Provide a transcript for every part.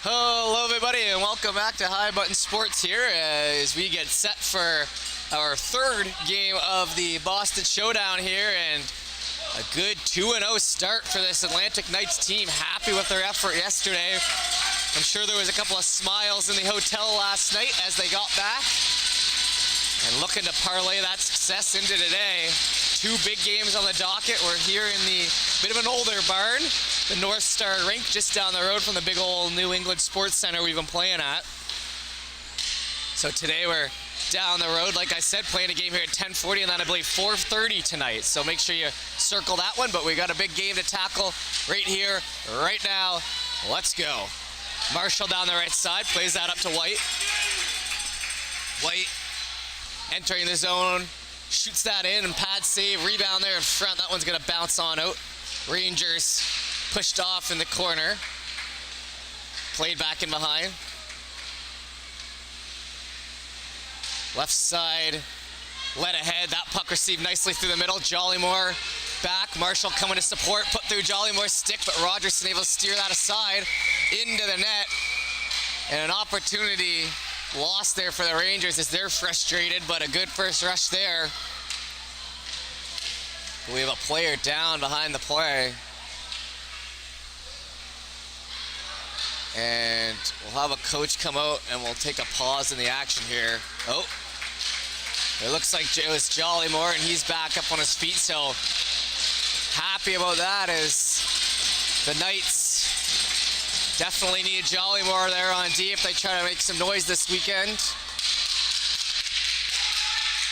Hello everybody and welcome back to High Button Sports here as we get set for our third game of the Boston Showdown here, and a good 2-0 start for this Atlantic Knights team. Happy with their effort yesterday. I'm sure there was a couple of smiles in the hotel last night as they got back and looking to parlay that success into today. Two big games on the docket. We're here in the bit of an older barn, the North Star rink just down the road from the big old New England Sports Center we've been playing at. So today we're down the road, like I said, playing a game here at 10:40 and then I believe 4:30 tonight. So make sure you circle that one, but we got a big game to tackle right here, right now. Let's go. Marshall down the right side, plays that up to White. White entering the zone, shoots that in and pad save, rebound there in front. That one's gonna bounce on out. Rangers pushed off in the corner. Played back in behind. Left side, led ahead. That puck received nicely through the middle. Jollymore back. Marshall coming to support. Put through Jollymore's stick, but Rogerson able to steer that aside into the net. And an opportunity lost there for the Rangers as they're frustrated, but a good first rush there. We have a player down behind the play. And we'll have a coach come out and we'll take a pause in the action here. Oh, it looks like it was Jollymore and he's back up on his feet, so happy about that as the Knights definitely need Jollymore there on D if they try to make some noise this weekend.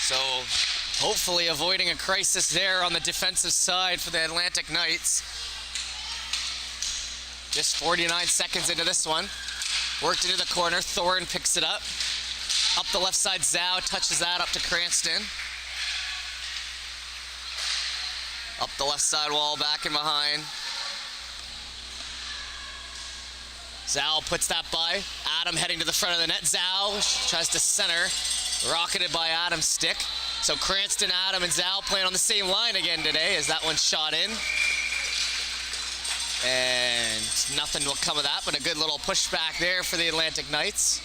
So hopefully avoiding a crisis there on the defensive side for the Atlantic Knights. Just 49 seconds into this one. Worked into the corner. Thorne picks it up. Up the left side, Zhao touches that up to Cranston. Up the left side wall, back and behind. Zhao puts that by. Adam heading to the front of the net. Zhao tries to center. Rocketed by Adam's stick. So Cranston, Adam, and Zhao playing on the same line again today as that one's shot in. And nothing will come of that, but a good little pushback there for the Atlantic Knights.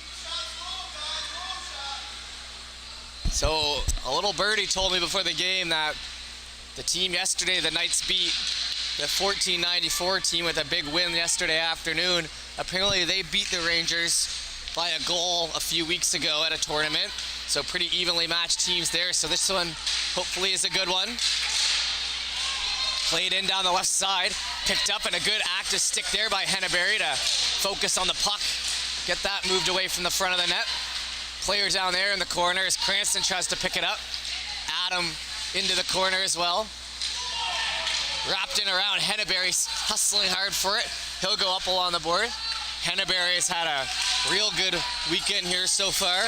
So a little birdie told me before the game that the team yesterday, the Knights beat the 1494 team with a big win yesterday afternoon. Apparently they beat the Rangers by a goal a few weeks ago at a tournament. So pretty evenly matched teams there. So this one hopefully is a good one. Played in down the left side, picked up, and a good active stick there by Henneberry to focus on the puck, get that moved away from the front of the net. Player down there in the corner as Cranston tries to pick it up. Adam into the corner as well. Wrapped in around, Henneberry's hustling hard for it. He'll go up along the board. Henneberry has had a real good weekend here so far.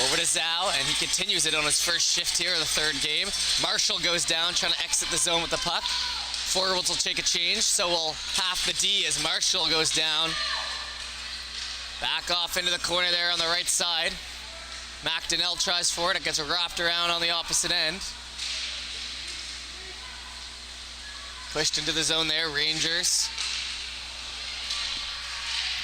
Over to Zhao, and he continues it on his first shift here of the third game. Marshall goes down, trying to exit the zone with the puck. Forwards will take a change, so we'll half the D as Marshall goes down. Back off into the corner there on the right side. McDonnell tries for it. It gets wrapped around on the opposite end. Pushed into the zone there, Rangers.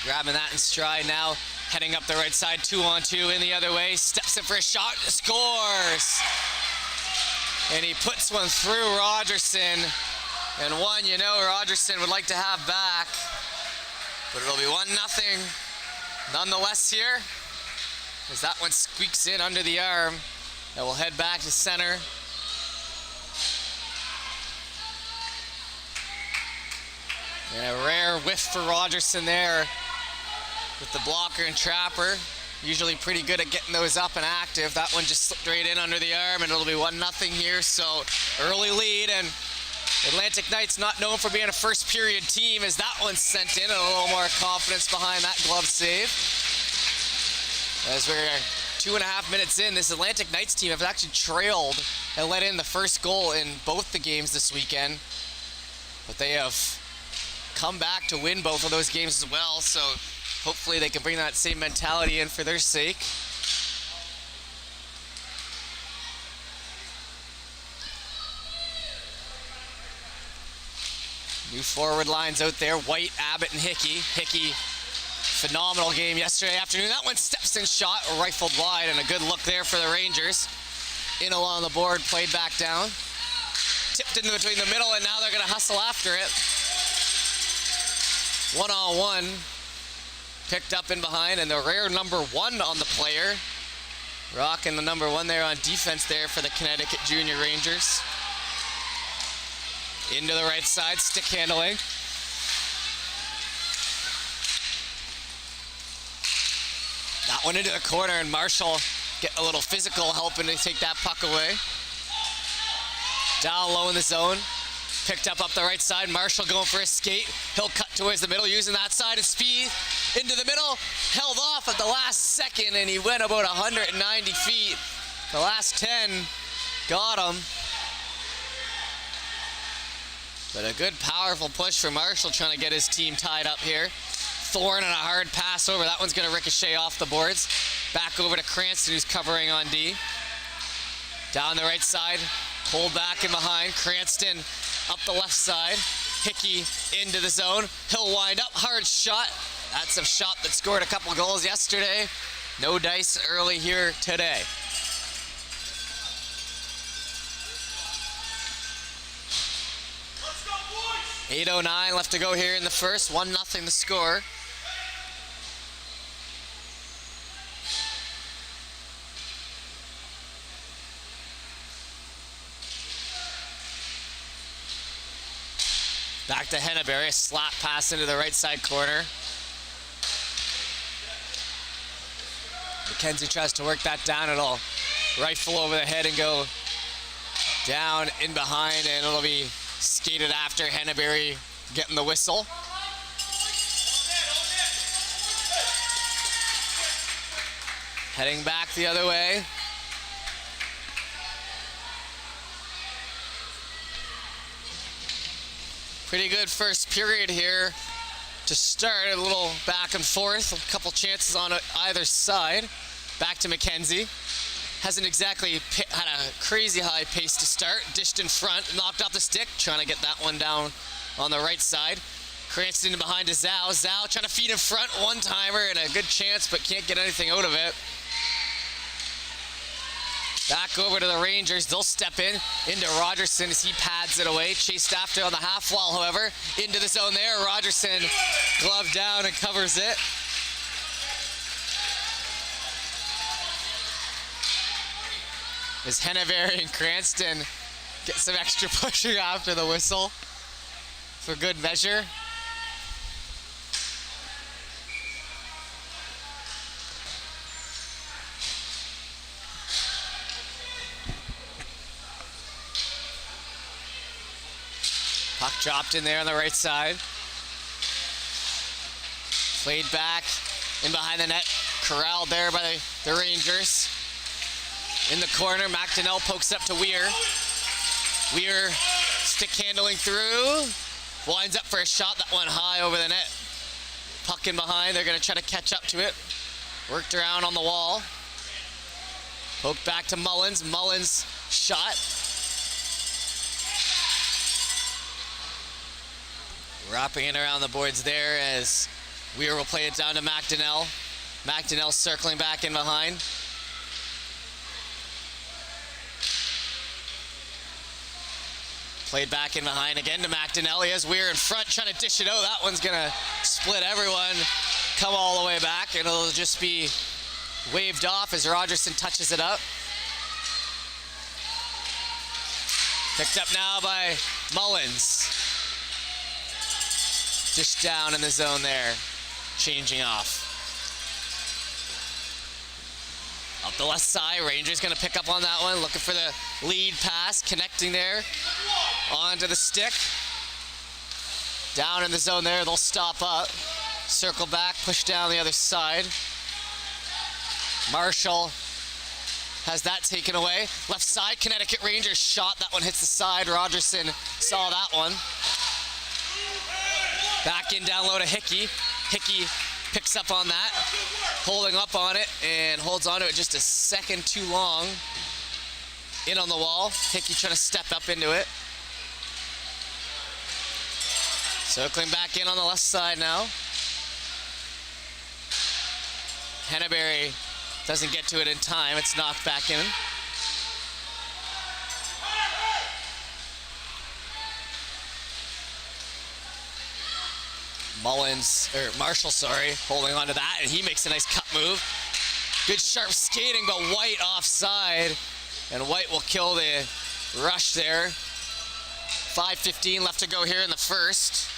Grabbing that in stride now. Heading up the right side, 2-on-2 in the other way. Steps in for a shot, scores! And he puts one through Rogerson. And one, you know, Rogerson would like to have back. But it'll be 1-0 nonetheless here, as that one squeaks in under the arm. And we'll head back to center. And a rare whiff for Rogerson there with the blocker and trapper. Usually pretty good at getting those up and active. That one just slipped right in under the arm, and it'll be 1-0 here. So early lead, and Atlantic Knights not known for being a first period team as that one's sent in, and a little more confidence behind that glove save. As we're 2.5 minutes in, this Atlantic Knights team have actually trailed and let in the first goal in both the games this weekend. But they have come back to win both of those games as well, so hopefully they can bring that same mentality in for their sake. New forward lines out there, White, Abbott, and Hickey. Hickey, phenomenal game yesterday afternoon. That one steps in shot, rifled wide, and a good look there for the Rangers. In along the board, played back down. Tipped in between the middle, and now they're gonna hustle after it. One-on-one. Picked up in behind, and the rare number 1 on the player. Rocking the number 1 there on defense there for the Connecticut Junior Rangers. Into the right side, stick handling. That one into the corner, and Marshall getting a little physical, helping to take that puck away. Down low in the zone. Picked up the right side. Marshall going for a skate. He'll cut towards the middle, using that side of speed. Into the middle. Held off at the last second, and he went about 190 feet. The last 10 got him. But a good, powerful push for Marshall, trying to get his team tied up here. Thorne and a hard pass over. That one's going to ricochet off the boards. Back over to Cranston, who's covering on D. Down the right side. Pulled back in behind. Cranston up the left side. Hickey into the zone. He'll wind up. Hard shot. That's a shot that scored a couple goals yesterday. No dice early here today. Let's go, boys! 8:09 left to go here in the first. 1-0 the score. Back to Henneberry, a slap pass into the right side corner. McKenzie tries to work that down. It'll rifle over the head and go down in behind, and it'll be skated after. Henneberry getting the whistle. Heading back the other way. Pretty good first period here to start. A little back and forth, a couple chances on either side. Back to McKenzie. Hasn't exactly had a crazy high pace to start. Dished in front, knocked off the stick, trying to get that one down on the right side. Cranston behind to Zhao. Zhao trying to feed in front, one-timer and a good chance, but can't get anything out of it. Back over to the Rangers. They'll step in into Rogerson as he pads it away. Chased after on the half wall, however. Into the zone there. Rogerson glove down and covers it. As Henneberry and Cranston get some extra pushing after the whistle for good measure. Puck dropped in there on the right side. Played back in behind the net. Corralled there by the Rangers. In the corner, McDonnell pokes up to Weir. Weir stick handling through. Winds up for a shot. That one high over the net. Puck in behind. They're going to try to catch up to it. Worked around on the wall. Poked back to Mullins. Mullins shot. Wrapping it around the boards there as Weir will play it down to McDonnell. McDonnell circling back in behind. Played back in behind again to McDonnell. He has Weir in front trying to dish it out. That one's gonna split everyone. Come all the way back, and it'll just be waved off as Rogerson touches it up. Picked up now by Mullins. Just down in the zone there, changing off. Up the left side, Rangers gonna pick up on that one, looking for the lead pass, connecting there, onto the stick. Down in the zone there, they'll stop up, circle back, push down the other side. Marshall has that taken away. Left side, Connecticut Rangers shot, that one hits the side. Rogerson saw that one. Back in down low to Hickey. Hickey picks up on that, holding up on it, and holds on to it just a second too long. In on the wall. Hickey trying to step up into it. Circling back in on the left side now. Henneberry doesn't get to it in time. It's knocked back in. Marshall, holding on to that, and he makes a nice cut move. Good sharp skating, but White offside, and White will kill the rush there. 5:15 left to go here in the first.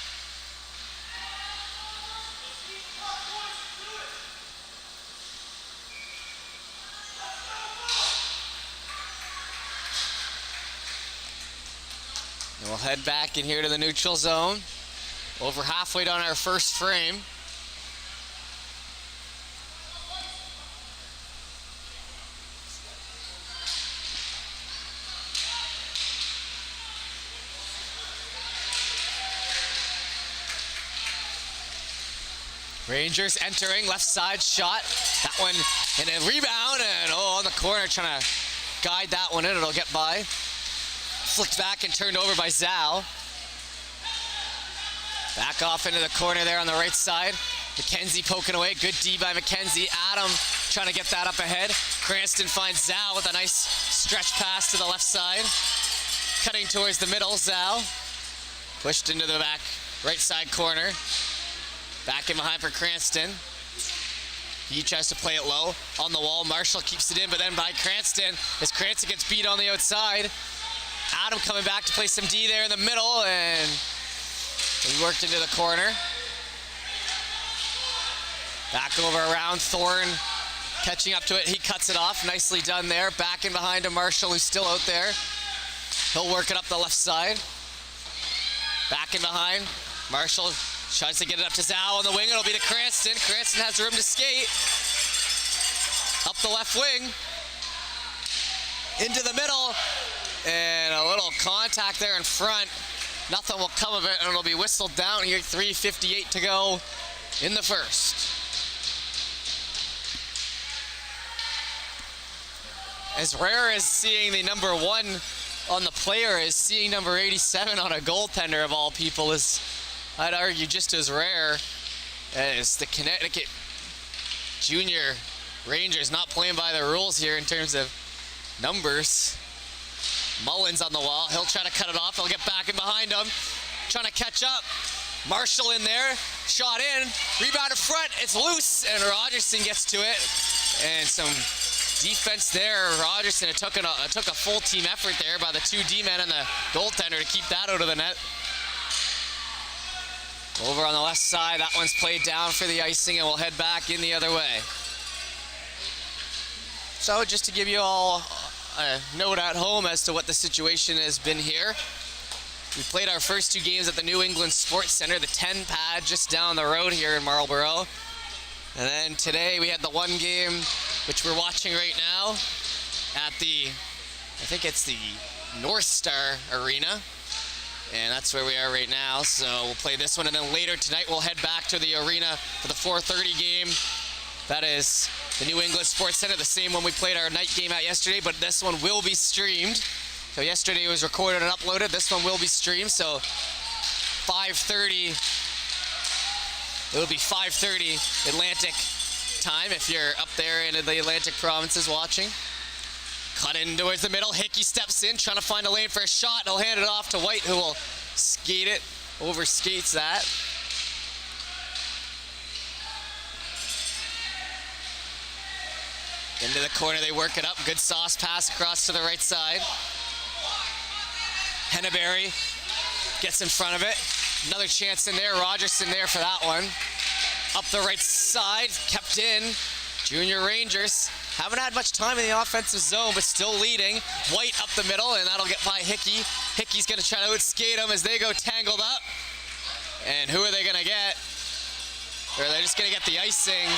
And we'll head back in here to the neutral zone. Over halfway down our first frame. Rangers entering, left side shot. That one in a rebound, and on the corner trying to guide that one in. It'll get by. Flicked back and turned over by Zhao. Back off into the corner there on the right side. McKenzie poking away. Good D by McKenzie. Adam trying to get that up ahead. Cranston finds Zhao with a nice stretch pass to the left side. Cutting towards the middle, Zhao. Pushed into the back right side corner. Back in behind for Cranston. He tries to play it low on the wall. Marshall keeps it in, but then by Cranston, as Cranston gets beat on the outside. Adam coming back to play some D there in the middle, and he worked into the corner. Back over around Thorne, catching up to it. He cuts it off. Nicely done there. Back in behind to Marshall, who's still out there. He'll work it up the left side. Back in behind. Marshall tries to get it up to Zhao on the wing. It'll be to Cranston. Cranston has room to skate. Up the left wing. Into the middle. And a little contact there in front. Nothing will come of it, and it'll be whistled down here. 3:58 to go in the first. As rare as seeing the number 1 on the player as seeing number 87 on a goaltender of all people is, I'd argue, just as rare as the Connecticut Junior Rangers not playing by the rules here in terms of numbers. Mullins on the wall. He'll try to cut it off. He'll get back in behind him. Trying to catch up. Marshall in there. Shot in. Rebound in front. It's loose, and Rogerson gets to it. And some defense there. Rogerson, it took a full team effort there by the 2 D-men and the goaltender to keep that out of the net. Over on the left side, that one's played down for the icing, and we'll head back in the other way. So just to give you all a note at home as to what the situation has been here. We played our first 2 games at the New England Sports Center, the 10 pad just down the road here in Marlborough. And then today we had the 1 game, which we're watching right now, at the, I think it's the North Star Arena. And that's where we are right now. So we'll play this one, and then later tonight we'll head back to the arena for the 4:30 game. That is the New England Sports Center, the same one we played our night game at yesterday, but this one will be streamed. So yesterday it was recorded and uploaded. This one will be streamed, so 5:30. It'll be 5:30 Atlantic time if you're up there in the Atlantic provinces watching. Cut in towards the middle. Hickey steps in, trying to find a lane for a shot. He'll hand it off to White, who will skate it. Overskates that. Into the corner, they work it up. Good sauce pass across to the right side. Henneberry gets in front of it. Another chance in there. Rogerson there for that one. Up the right side, kept in. Junior Rangers haven't had much time in the offensive zone, but still leading. White up the middle, and that'll get by Hickey. Hickey's going to try to outskate them as they go tangled up. And who are they going to get? Or they're just going to get the icing.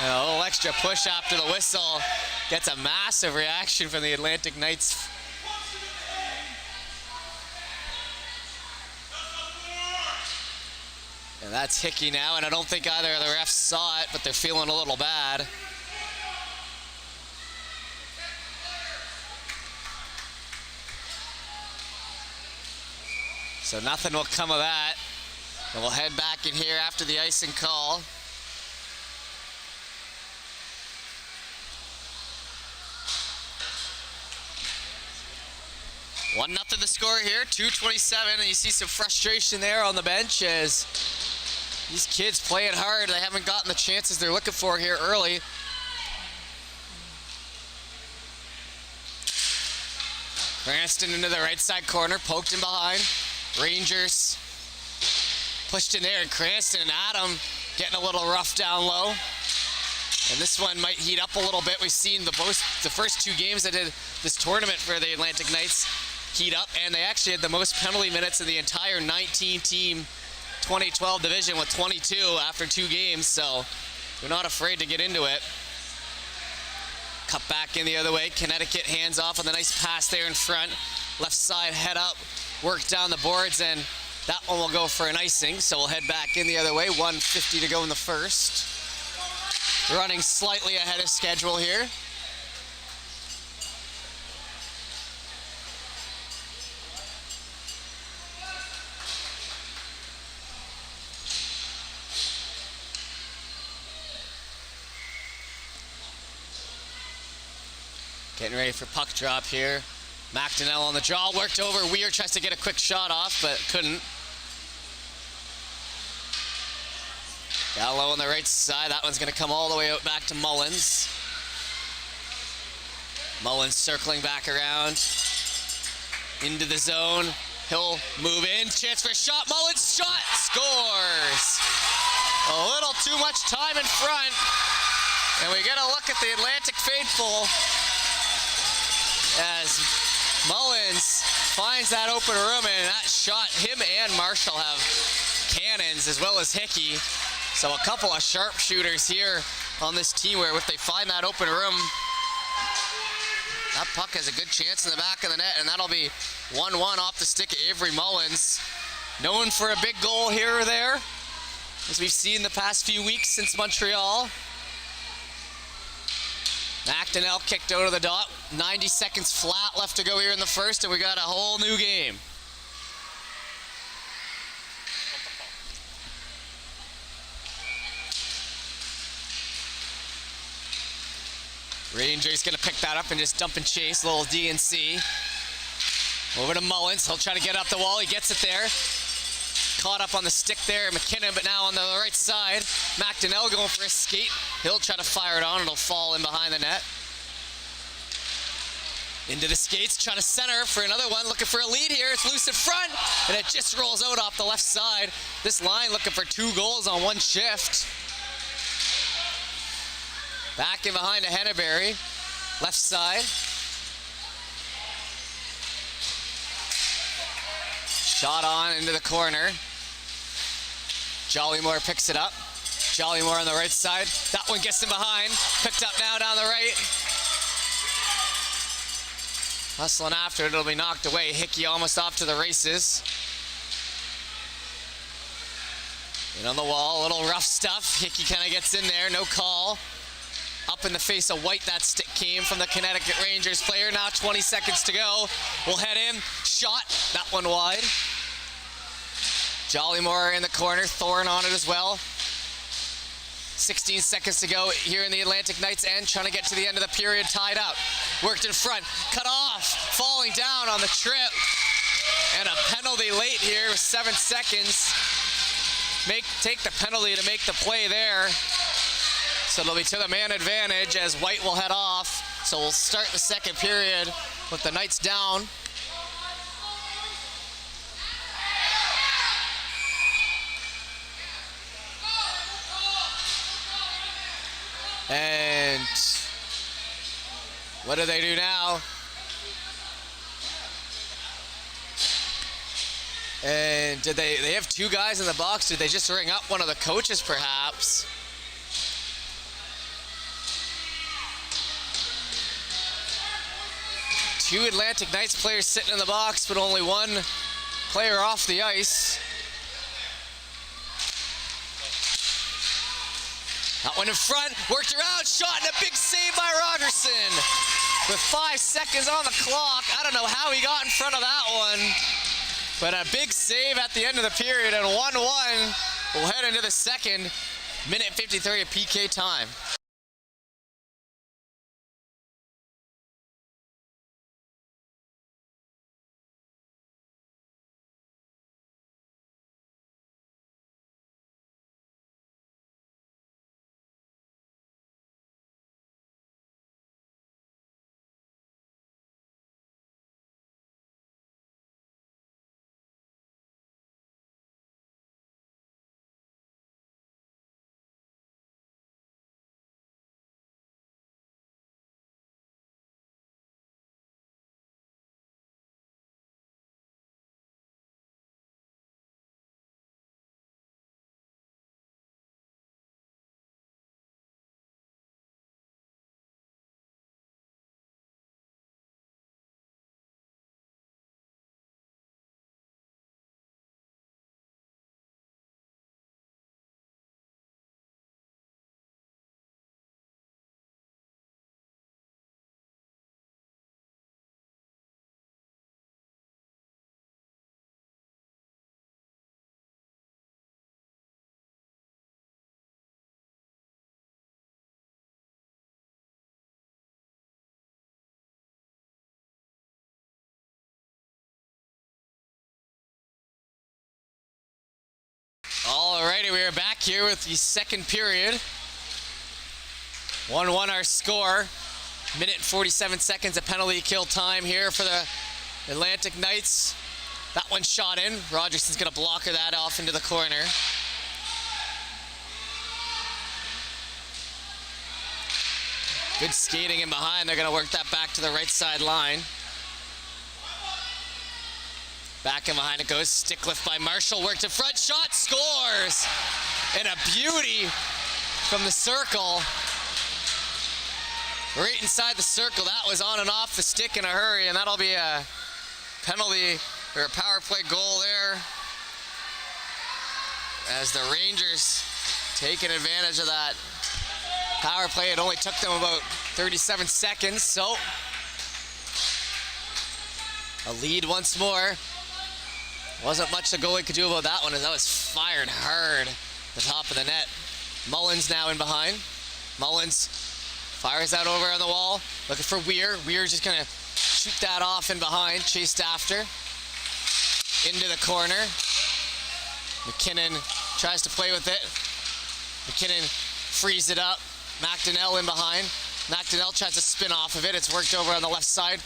And a little extra push after the whistle. Gets a massive reaction from the Atlantic Knights. And that's Hickey now, and I don't think either of the refs saw it, but they're feeling a little bad. So nothing will come of that. And we'll head back in here after the icing call. One nothing the score here, 2:27, and you see some frustration there on the bench as these kids playing hard. They haven't gotten the chances they're looking for here early. Cranston into the right side corner, poked in behind. Rangers pushed in there, and Cranston and Adam getting a little rough down low. And this one might heat up a little bit. We've seen the first two games that did this tournament for the Atlantic Knights heat up, and they actually had the most penalty minutes in the entire 19-team 2012 division with 22 after 2 games, so they're not afraid to get into it. Cut back in the other way. Connecticut hands off with a nice pass there in front. Left side head up, work down the boards, and that one will go for an icing, so we'll head back in the other way. 1:50 to go in the first. Running slightly ahead of schedule here. Getting ready for puck drop here. McDonnell on the draw, worked over. Weir tries to get a quick shot off, but couldn't. Gallo on the right side. That one's going to come all the way out back to Mullins. Mullins circling back around into the zone. He'll move in. Chance for a shot. Mullins shot. Scores. A little too much time in front. And we get a look at the Atlantic faithful as Mullins finds that open room, and that shot, him and Marshall have cannons as well as Hickey. So a couple of sharpshooters here on this team where if they find that open room, that puck has a good chance in the back of the net, and that'll be 1-1 off the stick of Avery Mullins. Known for a big goal here or there, as we've seen the past few weeks since Montreal. McDonnell kicked out of the dot. 90 seconds flat left to go here in the first, and we got a whole new game. Rangers gonna pick that up and just dump and chase, a little DNC. Over to Mullins, he'll try to get up the wall, he gets it there. Caught up on the stick there, McKinnon, but now on the right side. McDonnell going for a skate. He'll try to fire it on, it'll fall in behind the net. Into the skates, trying to center for another one, looking for a lead here. It's loose in front, and it just rolls out off the left side. This line looking for 2 goals on one shift. Back in behind to Henneberry, left side. Shot on into the corner. Jollymore picks it up. Jollymore on the right side. That one gets him behind. Picked up now down the right. Hustling after it, it'll be knocked away. Hickey almost off to the races. In on the wall, a little rough stuff. Hickey kind of gets in there, no call. Up in the face of White, that stick came from the Connecticut Rangers player. Now 20 seconds to go. We'll head in, shot, that one wide. Jollymore in the corner, Thorne on it as well. 16 seconds to go here in the Atlantic Knights end, trying to get to the end of the period, tied up. Worked in front, cut off, falling down on the trip. And a penalty late here with 7 seconds. Take the penalty to make the play there. So it'll be to the man advantage as White will head off. So we'll start the second period with the Knights down. And what do they do now? And did they have 2 guys in the box? Did they just ring up one of the coaches perhaps? Two Atlantic Knights players sitting in the box, but only one player off the ice. That one in front, worked around, shot, and a big save by Rogerson. With 5 seconds on the clock, I don't know how he got in front of that one. But a big save at the end of the period, and 1-1. We'll head into the second. Minute 53 of PK time. Alrighty, we are back here with the second period. 1-1 our score. Minute and 47 seconds of penalty kill time here for the Atlantic Knights. That one shot in. Rogerson's gonna blocker that off into the corner. Good skating in behind. They're gonna work that back to the right side line. Back in behind it goes. Stick lift by Marshall. Worked in front. Shot. Scores. And a beauty from the circle. Right inside the circle. That was on and off the stick in a hurry. And that'll be a penalty or a power play goal there. As the Rangers taking advantage of that power play. It only took them about 37 seconds. So a lead once more. Wasn't much the goalie could do about that one, as that was fired hard at the top of the net. Mullins now in behind. Mullins fires that over on the wall, looking for Weir. Weir's just gonna shoot that off in behind, chased after. Into the corner. McKinnon tries to play with it. McKinnon frees it up. McDonnell in behind. McDonnell tries to spin off of it. It's worked over on the left side.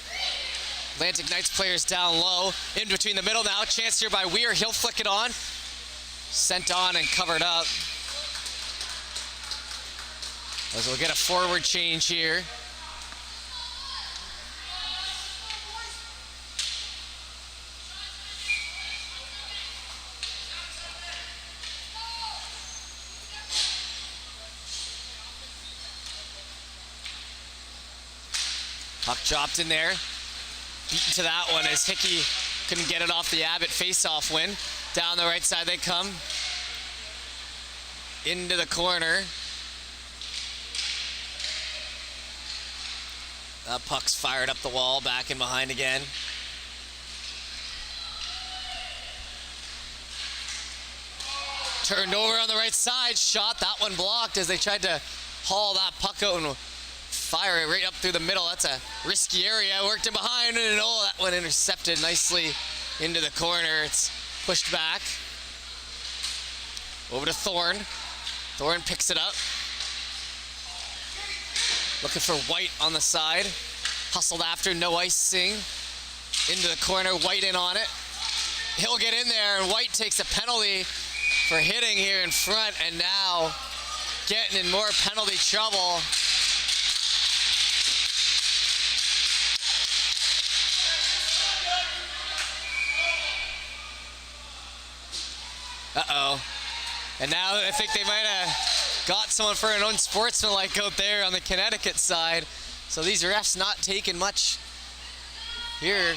Atlantic Knights players down low. In between the middle now. Chance here by Weir. He'll flick it on. Sent on and covered up. As we'll get a forward change here. Puck dropped in there. Beaten to that one as Hickey couldn't get it off the Abbott face-off win. Down the right side they come. Into the corner. That puck's fired up the wall, back in behind again. Turned over on the right side, shot, that one blocked as they tried to haul that puck out and fire it right up through the middle. That's a risky area. Worked in behind, and oh, that one intercepted nicely into the corner. It's pushed back. Over to Thorne. Thorne picks it up. Looking for White on the side. Hustled after, no icing. Into the corner, White in on it. He'll get in there, and White takes a penalty for hitting here in front, and now getting in more penalty trouble. Uh-oh. And now I think they might have got someone for an unsportsmanlike out there on the Connecticut side. So these refs not taking much here.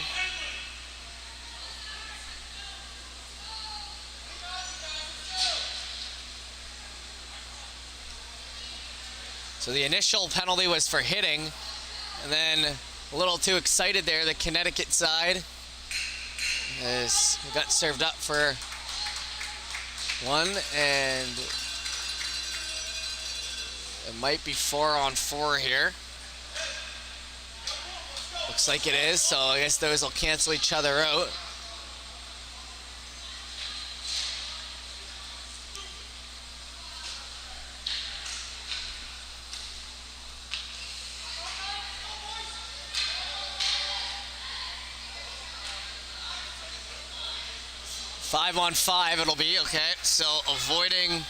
So the initial penalty was for hitting, and then a little too excited there, the Connecticut side. as we got served up for one, and it might be 4-on-4 here. Looks like it is, so I guess those will cancel each other out. Five-on-five it'll be, okay, so avoiding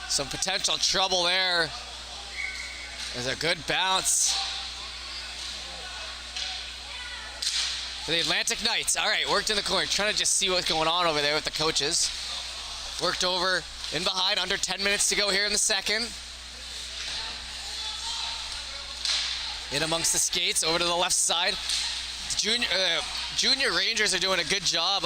some potential trouble there. There's a good bounce for the Atlantic Knights. All right, worked in the corner, trying to just see what's going on over there with the coaches. Worked over in behind, under 10 minutes to go here in the second. In amongst the skates, over to the left side. Junior Rangers are doing a good job.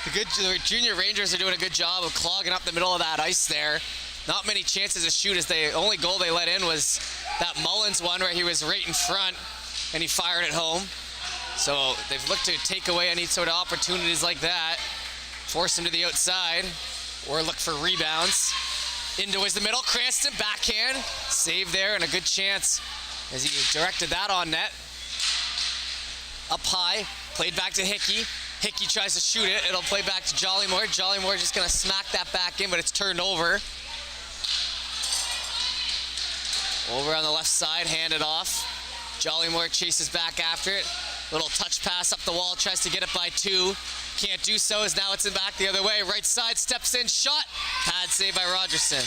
The Junior Rangers are doing a good job of clogging up the middle of that ice there. Not many chances to shoot, as the only goal they let in was that Mullins one where he was right in front and he fired it home. So they've looked to take away any sort of opportunities like that, force them to the outside, or look for rebounds. In towards the middle, Cranston backhand, save there, and a good chance as he directed that on net. Up high, played back to Hickey. Hickey tries to shoot it, it'll play back to Jollymore. Jollymore just gonna smack that back in, but it's turned over. Over on the left side, handed off. Jollymore chases back after it. Little touch pass up the wall, tries to get it by two. Can't do so, as now it's in back the other way. Right side, steps in, shot. Pad save by Rogerson.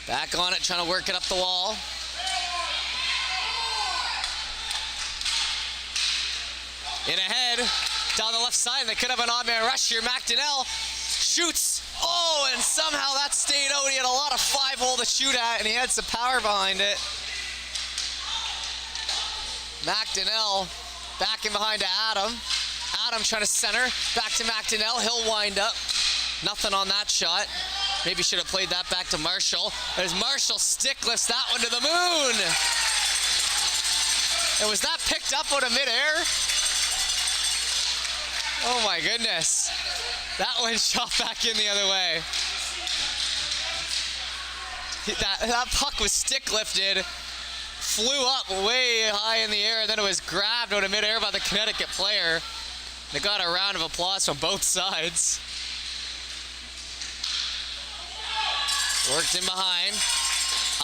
Back on it, trying to work it up the wall. In ahead, down the left side, and they could have an odd man rush here. McDonnell shoots. Oh, and somehow that stayed out. He had a lot of 5-hole to shoot at, and he had some power behind it. McDonnell back in behind to Adam. Adam trying to center, back to McDonnell. He'll wind up. Nothing on that shot. Maybe should have played that back to Marshall. As Marshall stick lifts that one to the moon. And was that picked up out of midair? Oh my goodness. That one shot back in the other way. That puck was stick lifted, flew up way high in the air, and then it was grabbed out of midair by the Connecticut player. They got a round of applause from both sides. Worked in behind.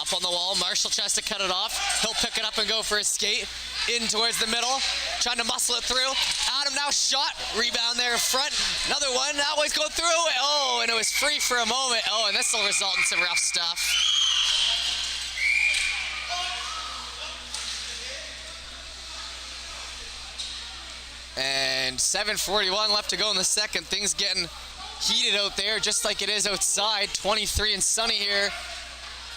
Up on the wall, Marshall tries to cut it off. He'll pick it up and go for his skate. In towards the middle, trying to muscle it through. Adam now shot, rebound there in front. Another one, that one's going through. Oh, and it was free for a moment. Oh, and this will result in some rough stuff. And 7:41 left to go in the second. Things getting heated out there, just like it is outside. 23 and sunny here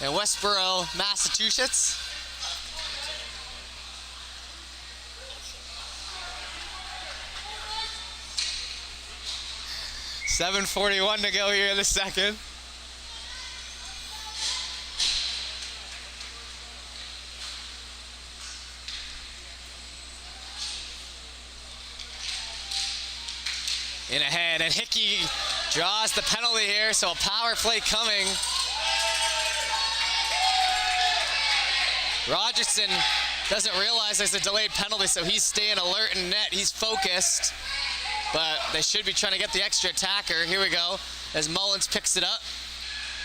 in Westboro, Massachusetts. $7:41 to go here in the second. In ahead, and Hickey draws the penalty here, so a power play coming. Rogerson doesn't realize there's a delayed penalty, so he's staying alert in net. He's focused, but they should be trying to get the extra attacker. Here we go, as Mullins picks it up.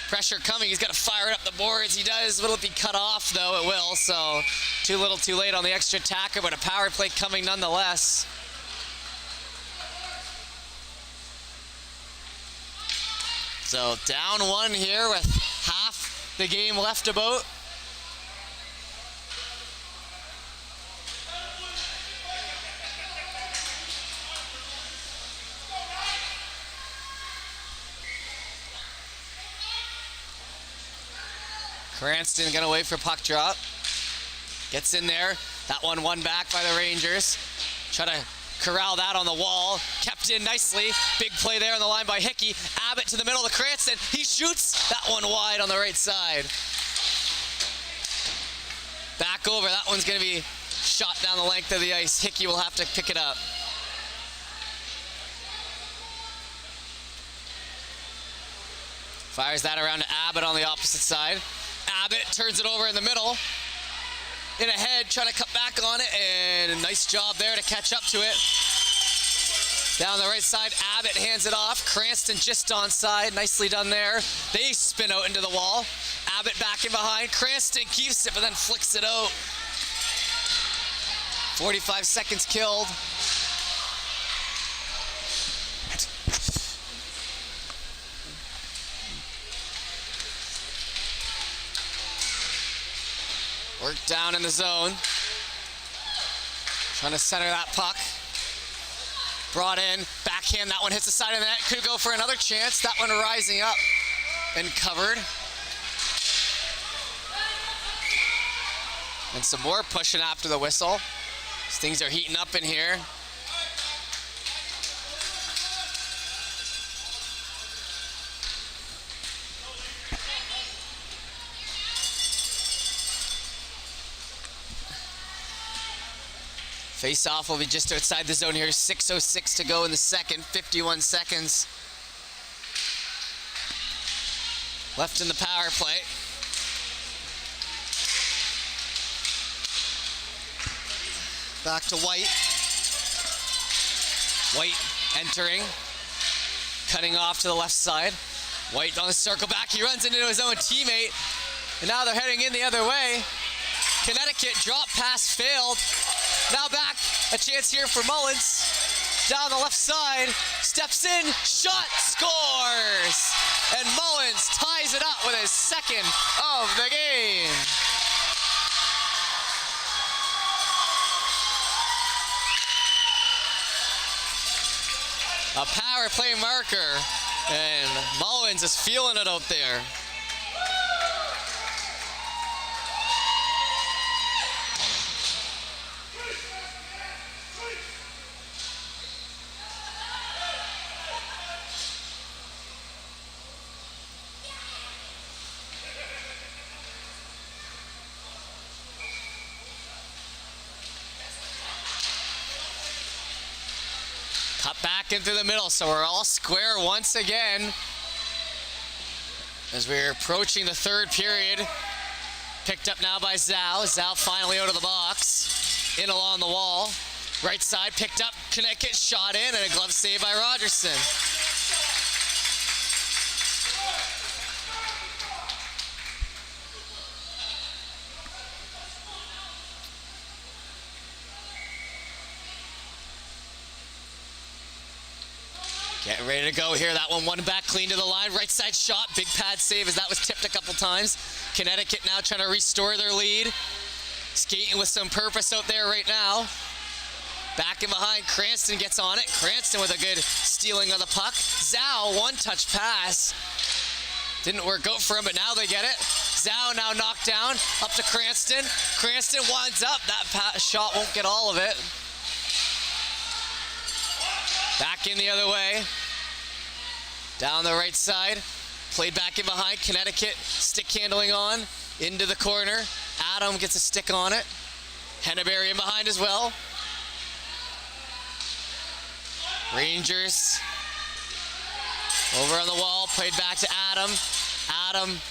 Pressure coming, he's got to fire it up the boards. He does. Will it be cut off, though? It will, so too little too late on the extra attacker, but a power play coming nonetheless. So down one here with half the game left about. Cranston gonna wait for puck drop. Gets in there. That one won back by the Rangers. Try to corral that on the wall. Kept in nicely. Big play there on the line by Hickey. Abbott to the middle of Cranston. He shoots. That one wide on the right side. Back look over. That one's going to be shot down the length of the ice. Hickey will have to pick it up. Fires that around to Abbott on the opposite side. Abbott turns it over in the middle. In ahead, trying to cut back on it, and a nice job there to catch up to it. Down the right side, Abbott hands it off. Cranston just onside, nicely done there. They spin out into the wall. Abbott back in behind. Cranston keeps it, but then flicks it out. 45 seconds killed. Work down in the zone. Trying to center that puck. Brought in, backhand, that one hits the side of the net. Could go for another chance. That one rising up and covered. And some more pushing after the whistle. Things are heating up in here. Face-off will be just outside the zone here. 6:06 to go in the second. 51 seconds left in the power play. Back to White. White entering. Cutting off to the left side. White on the circle back. He runs into his own teammate. And now they're heading in the other way. Connecticut drop pass failed. Now back, a chance here for Mullins. Down the left side, steps in, shot, scores! And Mullins ties it up with his second of the game. A power play marker, and Mullins is feeling it out there. Cut back into the middle, so we're all square once again. As we're approaching the third period. Picked up now by Zhao. Zhao finally out of the box. In along the wall. Right side picked up. Connecticut shot in, and a glove save by Rogerson. Getting ready to go here. That one back clean to the line. Right side shot. Big pad save as that was tipped a couple times. Connecticut now trying to restore their lead. Skating with some purpose out there right now. Back in behind. Cranston gets on it. Cranston with a good stealing of the puck. Zhao, one-touch pass. Didn't work out for him, but now they get it. Zhao now knocked down. Up to Cranston. Cranston winds up. That shot won't get all of it. Back in the other way. Down the right side. Played back in behind. Connecticut stick handling on. Into the corner. Adam gets a stick on it. Henneberry in behind as well. Rangers. Over on the wall. Played back to Adam. Adam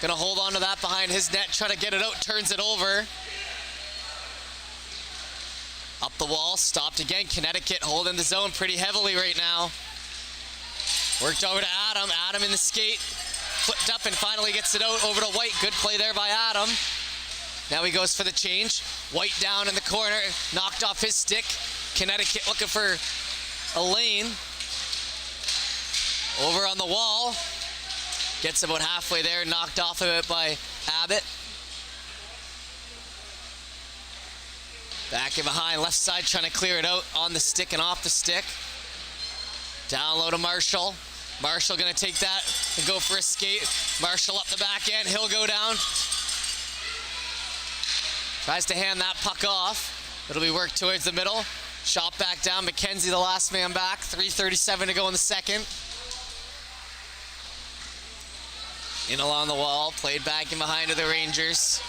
gonna hold on to that behind his net. Try to get it out. Turns it over. Up the wall, stopped again. Connecticut holding the zone pretty heavily right now. Worked over to Adam. Adam in the skate. Flipped up and finally gets it out over to White. Good play there by Adam. Now he goes for the change. White down in the corner. Knocked off his stick. Connecticut looking for a lane. Over on the wall. Gets about halfway there. Knocked off of it by Abbott. Back in behind, left side, trying to clear it out on the stick and off the stick. Down low to Marshall. Marshall gonna take that and go for a skate. Marshall up the back end, he'll go down. Tries to hand that puck off. It'll be worked towards the middle. Shot back down, McKenzie the last man back. 3:37 to go in the second. In along the wall, played back in behind to the Rangers.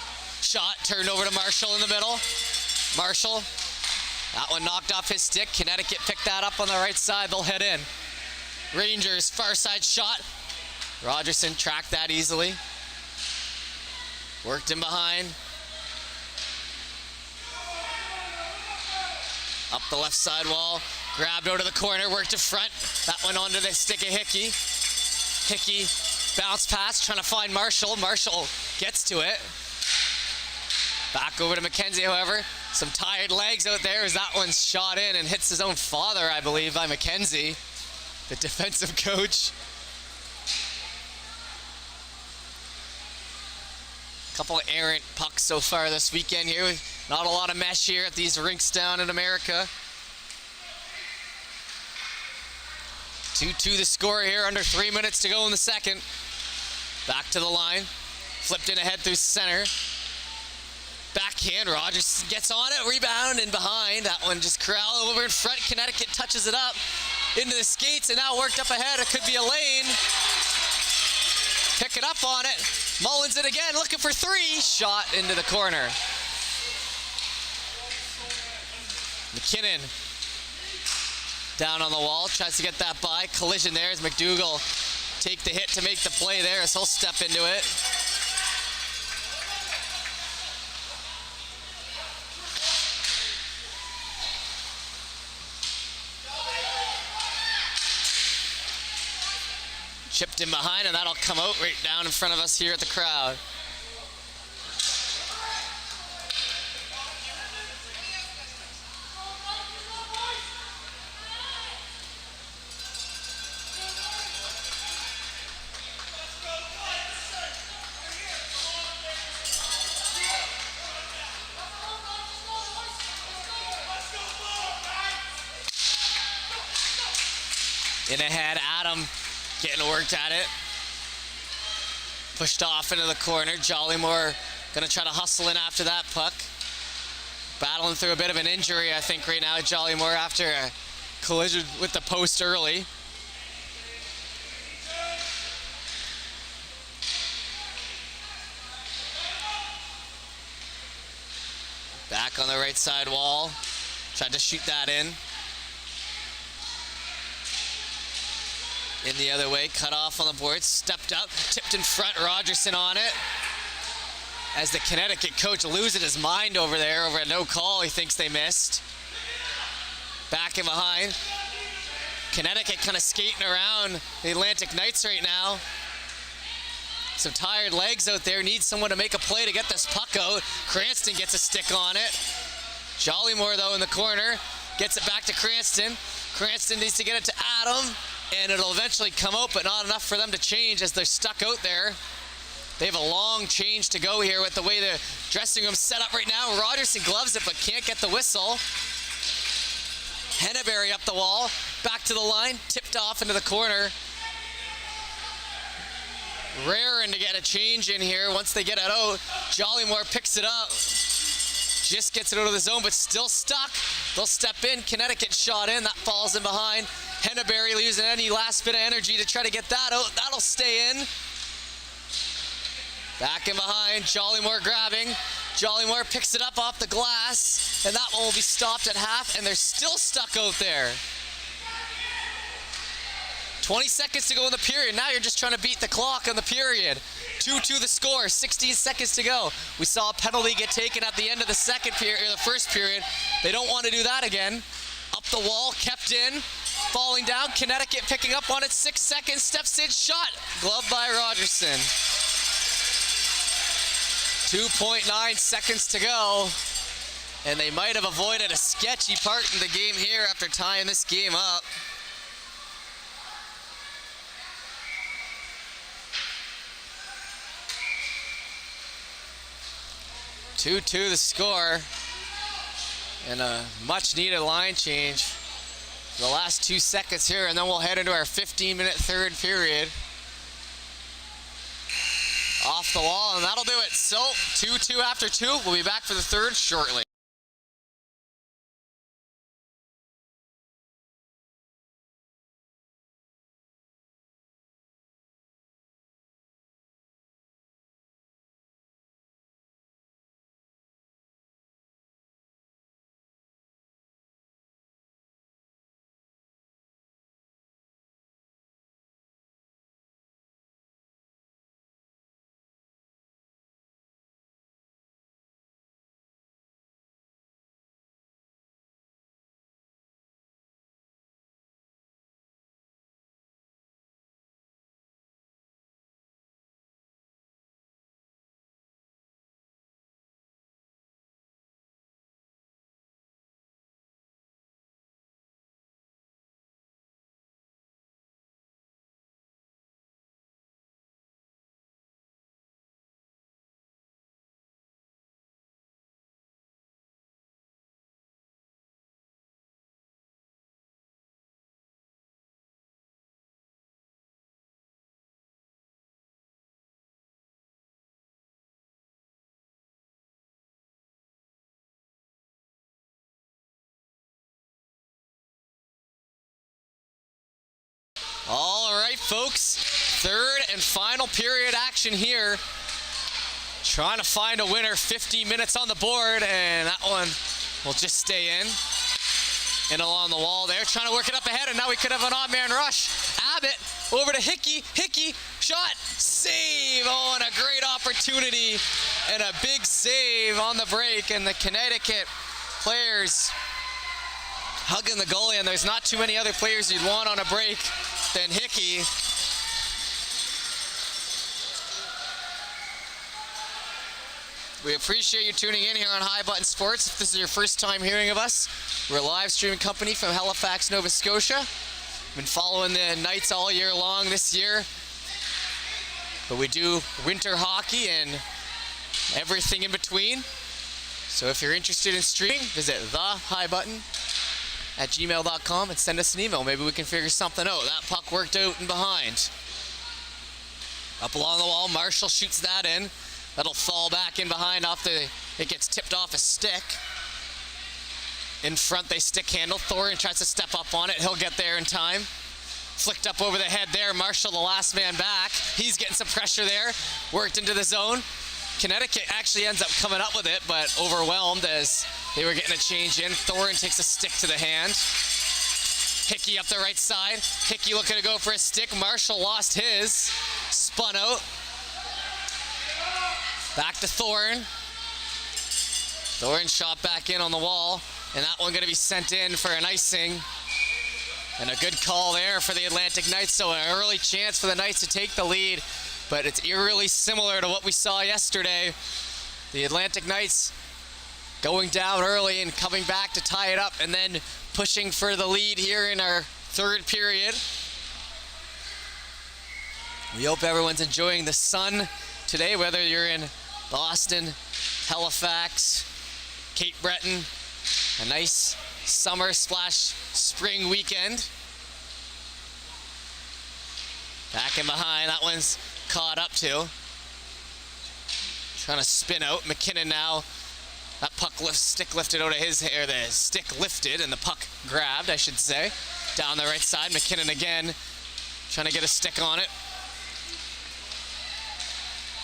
Shot turned over to Marshall in the middle. Marshall, that one knocked off his stick. Connecticut picked that up on the right side. They'll head in. Rangers, far side shot. Rogerson tracked that easily. Worked him behind. Up the left side wall. Grabbed out of the corner, worked to front. That went onto the stick of Hickey. Hickey, bounce pass, trying to find Marshall. Marshall gets to it. Back over to McKenzie, however. Some tired legs out there as that one's shot in and hits his own father, I believe, by McKenzie, the defensive coach. Couple of errant pucks so far this weekend here. Not a lot of mesh here at these rinks down in America. 2-2 the score here, under 3 minutes to go in the second. Back to the line. Flipped in ahead through center. Backhand, Rogers gets on it, rebound and behind. That one just corralled over in front. Connecticut touches it up into the skates and now worked up ahead. It could be a lane. Picking up on it. Mullins it again, looking for three. Shot into the corner. McKinnon down on the wall, tries to get that by. Collision there as McDougall take the hit to make the play there as he'll step into it. Chipped in behind and that'll come out right down in front of us here at the crowd. In ahead, Adam getting worked at it. Pushed off into the corner. Jollymore gonna try to hustle in after that puck. Battling through a bit of an injury, I think, right now, Jollymore, after a collision with the post early. Back on the right side wall. Tried to shoot that in. In the other way, cut off on the board, stepped up, tipped in front, Rogerson on it. As the Connecticut coach losing his mind over there, over a no call he thinks they missed. Back in behind. Connecticut kind of skating around the Atlantic Knights right now. Some tired legs out there, needs someone to make a play to get this puck out. Cranston gets a stick on it. Jollymore though in the corner, gets it back to Cranston. Cranston needs to get it to Adam. And it'll eventually come out, but not enough for them to change as they're stuck out there. They have a long change to go here with the way the dressing room's set up right now. Rogerson gloves it, but can't get the whistle. Henneberry up the wall, back to the line, tipped off into the corner. Raring to get a change in here once they get it out. Jollymore picks it up. Just gets it out of the zone, but still stuck. They'll step in. Connecticut shot in. That falls in behind. Henneberry losing any last bit of energy to try to get that out. That'll stay in. Back in behind. Jollymore grabbing. Jollymore picks it up off the glass. And that one will be stopped at half. And they're still stuck out there. 20 seconds to go in the period. Now you're just trying to beat the clock on the period. 2-2 the score, 16 seconds to go. We saw a penalty get taken at the end of the second period, or the first period. They don't want to do that again. Up the wall, kept in, falling down. Connecticut picking up on it, 6 seconds, steps in, shot. Glove by Rogerson. 2.9 seconds to go. And they might have avoided a sketchy part in the game here after tying this game up. Two-two the score, and a much-needed line change for the last 2 seconds here, and then we'll head into our 15-minute third period. Off the wall, and that'll do it. So, 2-2 after 2. We'll be back for the third shortly. folks. Third and final period action here. Trying to find a winner. 15 minutes on the board, and that one will just stay in. And along the wall there, trying to work it up ahead, and now we could have an odd man rush. Abbott over to Hickey. Hickey, shot, save. Oh, and a great opportunity and a big save on the break. And the Connecticut players hugging the goalie, and there's not too many other players you'd want on a break than Hickey. We appreciate you tuning in here on High Button Sports. If this is your first time hearing of us, we're a live streaming company from Halifax, Nova Scotia. Been following the Knights all year long this year. But we do winter hockey and everything in between. So if you're interested in streaming, visit thehighbutton@gmail.com and send us an email. Maybe we can figure something out. That puck worked out and behind. Up along the wall, Marshall shoots that in. That'll fall back in behind it gets tipped off a stick. In front, they stick handle. Thorin tries to step up on it. He'll get there in time. Flicked up over the head there. Marshall, the last man back. He's getting some pressure there. Worked into the zone. Connecticut actually ends up coming up with it, but overwhelmed as they were getting a change in. Thorin takes a stick to the hand. Hickey up the right side. Hickey looking to go for a stick. Marshall lost his. Spun out. Back to Thorin. Thorin shot back in on the wall, and that one going to be sent in for an icing. And a good call there for the Atlantic Knights, so an early chance for the Knights to take the lead, but it's eerily similar to what we saw yesterday. The Atlantic Knights going down early and coming back to tie it up, and then pushing for the lead here in our third period. We hope everyone's enjoying the sun today, whether you're in Boston, Halifax, Cape Breton, a nice summer/spring weekend. Back in behind, that one's caught up to. Trying to spin out. McKinnon now, that stick lifted out of his hair, the stick lifted and the puck grabbed, I should say. Down the right side, McKinnon again, trying to get a stick on it.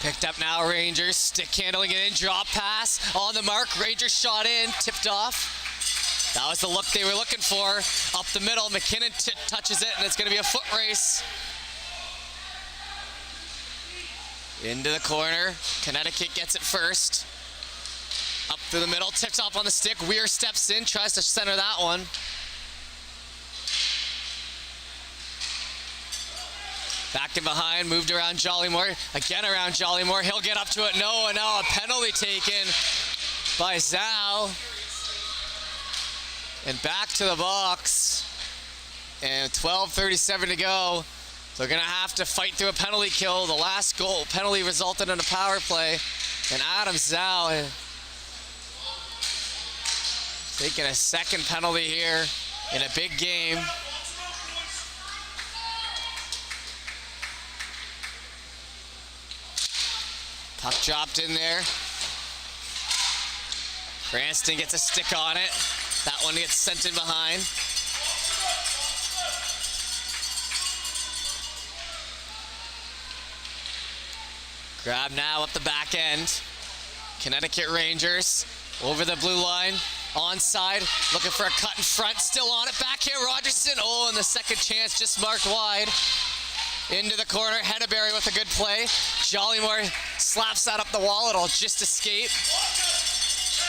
Picked up now, Rangers, stick handling it in, drop pass, on the mark, Rangers shot in, tipped off. That was the look they were looking for. Up the middle, McKinnon touches it, and it's gonna be a foot race. Into the corner, Connecticut gets it first. Up through the middle, tips off on the stick, Weir steps in, tries to center that one. Back in behind, moved around Jollymore, again around Jollymore, he'll get up to it, no, and now a penalty taken by Zhao. And back to the box, and 12:37 to go. They're gonna have to fight through a penalty kill. The last goal penalty resulted in a power play, and Adam Zhao taking a second penalty here in a big game. Puck dropped in there. Cranston gets a stick on it. That one gets sent in behind. Grab now up the back end. Connecticut Rangers over the blue line. Onside, looking for a cut in front. Still on it. Back here, Rogerson. Oh, and the second chance just marked wide. Into the corner, Henneberry with a good play. Jollymore slaps that up the wall. It'll just escape.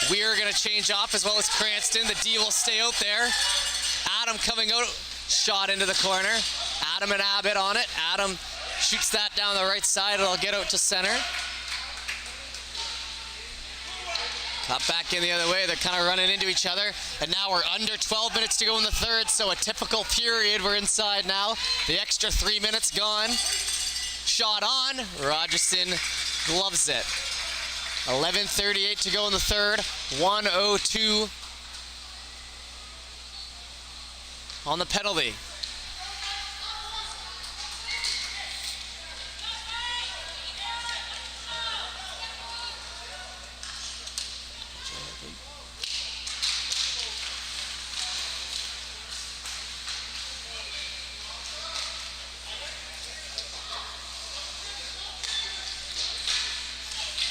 We're gonna change off as well as Cranston. The D will stay out there. Adam coming out, shot into the corner. Adam and Abbott on it. Adam shoots that down the right side. It'll get out to center. Cut back in the other way. They're kind of running into each other. And now we're under 12 minutes to go in the third, so a typical period. We're inside now. The extra 3 minutes gone. Shot on. Rogerson gloves it. 11:38 to go in the third. 1:02 on the penalty.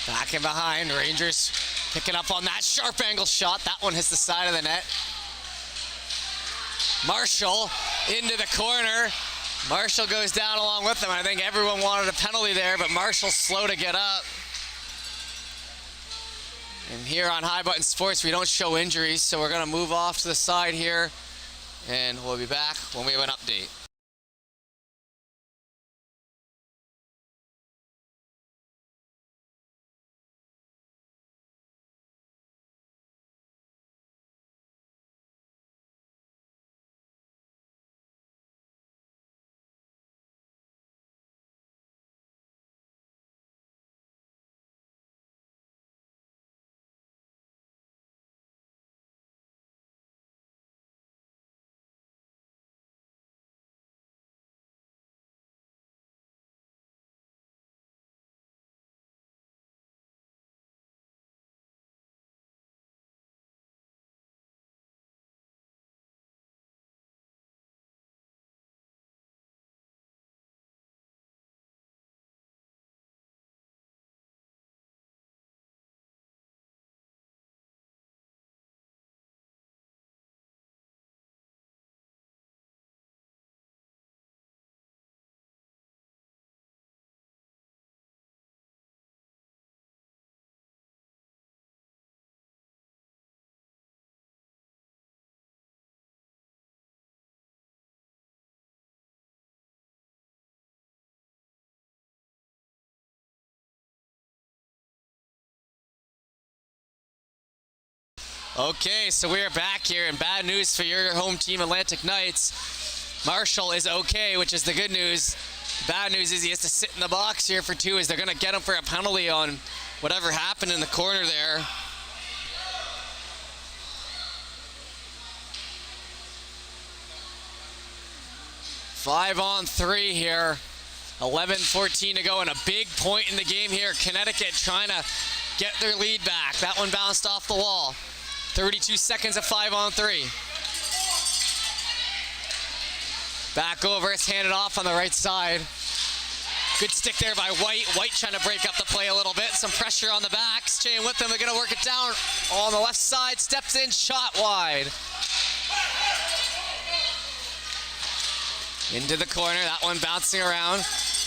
Back and behind, Rangers picking up on that sharp angle shot. That one hits the side of the net. Marshall into the corner. Marshall goes down along with them. I think everyone wanted a penalty there, but Marshall's slow to get up. And here on High Button Sports, we don't show injuries, so we're going to move off to the side here, and we'll be back when we have an update. Okay, so we are back here, and bad news for your home team, Atlantic Knights. Marshall is okay, which is the good news. Bad news is he has to sit in the box here for 2, as they're going to get him for a penalty on whatever happened in the corner there. Five on 3 here. 11:14 to go, and a big point in the game here. Connecticut trying to get their lead back. That one bounced off the wall. 32 seconds of 5 on 3. Back over, it's handed off on the right side. Good stick there by White. White trying to break up the play a little bit. Some pressure on the backs. Staying with them, they're going to work it down on the left side. Steps in, shot wide. Into the corner, that one bouncing around.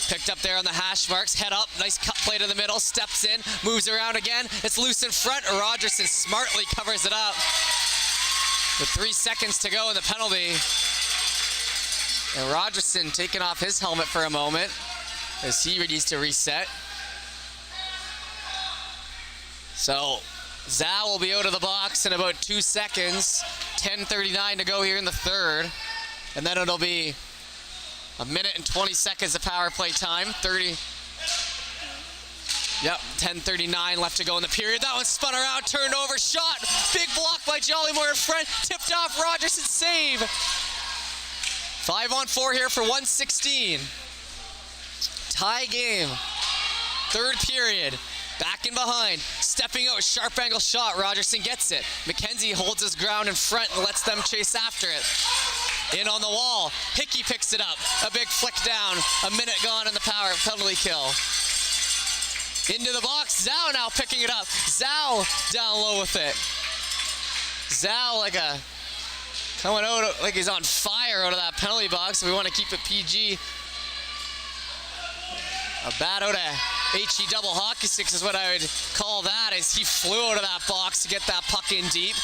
Picked up there on the hash marks, head up, nice cut play to the middle, steps in, moves around again. It's loose in front. Rogerson smartly covers it up. With 3 seconds to go in the penalty. And Rogerson taking off his helmet for a moment as he needs to reset. So Zhao will be out of the box in about 2 seconds. 10:39 to go here in the third. And then it'll be a minute and 20 seconds of power play time. 10:39 left to go in the period. That one spun around, turned over, shot. Big block by Jollymore in front. Tipped off, Rogerson save. 5 on 4 here for 1:16. Tie game. Third period. Back in behind. Stepping out, sharp angle shot. Rogerson gets it. McKenzie holds his ground in front and lets them chase after it. In on the wall. Hickey picks it up. A big flick down. A minute gone in the power penalty kill. Into the box. Zhao now picking it up. Zhao down low with it. Zhao coming out like he's on fire out of that penalty box. So we want to keep it PG. A bat out of HE double hockey sticks is what I would call that, as he flew out of that box to get that puck in deep.